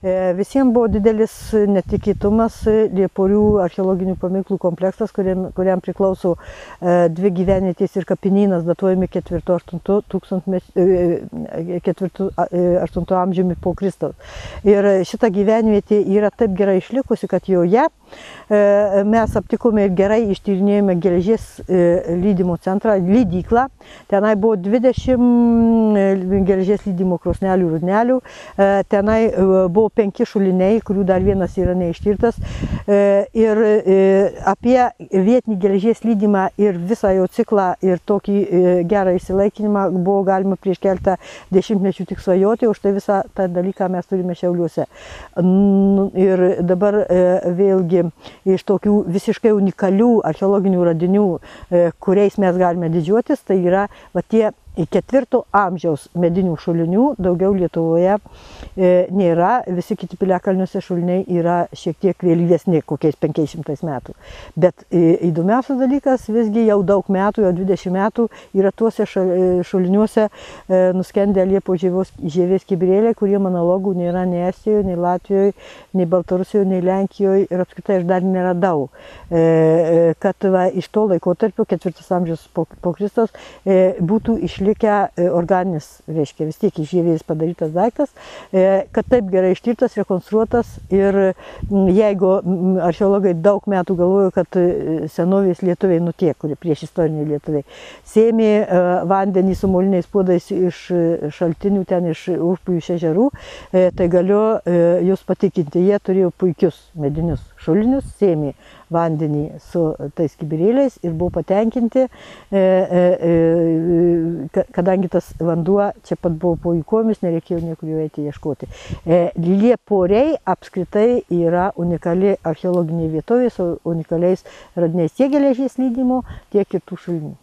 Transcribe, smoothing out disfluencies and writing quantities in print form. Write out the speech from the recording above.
Visiems buvo didelis netikėtumas Lieporių archeologinių paminklų kompleksas, kuriam priklauso dvi gyvenvietės ir kapinynas datuojami 4-8 amžiumi po Kristaus. Ir šita gyvenvietė yra taip gerai išlikusi, kad joje mes aptikome ir gerai ištyrinėjome geležies lydymo centrą, lydyklą. Tenai buvo 20 geležies lydymo krosnelių ir rudnelių. Tenai buvo 5 šuliniai, kurių dar vienas yra neištirtas. Ir apie vietinį geležies lydymą ir visą jo ciklą ir tokį gerą išsilaikinimą buvo galima prieš keletą dešimtmečių tik svajoti, už tai visą tą dalyką mes turime Šiauliuose. Ir dabar vėlgi iš tokių visiškai unikalių archeologinių radinių, kuriais mes galime didžiuotis, tai yra tie 4 amžiaus medinių šulinių, daugiau Lietuvoje nėra, visi kiti piliakalniuose šuliniai yra šiek tiek vėlyvesni, kokiais 500 metų. Bet įdomiausias dalykas, visgi jau daug metų, jau 20 metų yra tuose šuliniuose nuskendę Liepos žievės kibirėliai, kurie analogų nėra nei Estijoje, nei Latvijoje, nei Baltarusijoje, nei Lenkijoje ir apskritai aš dar neradau. Kad iš to laikotarpio, 4 amžiaus po Kristaus, būtų išlikę organinis, reiškia vis tiek iš žievės padarytas daiktas, kad taip gerai ištirtas, rekonstruotas ir jeigu archeologai daug metų galvojo, kad senovės lietuviai, tie, kurie prieš istoriniai lietuviai, sėmė vandenį su moliniais puodais iš šaltinių, ten iš užpujų ežerų, tai galiu jūs patikinti, jie turėjo puikius medinius šulinius, sėmė vandenį su tais kibirėliais ir buvo patenkinti, kadangi tas vanduo čia pat buvo po jų kojomis, nereikėjo niekur jų eiti ieškoti. Lieporiai apskritai yra unikali archeologinė vietovė su unikaliais radiniais tiek geležies lydymo, tiek kitų šulinių.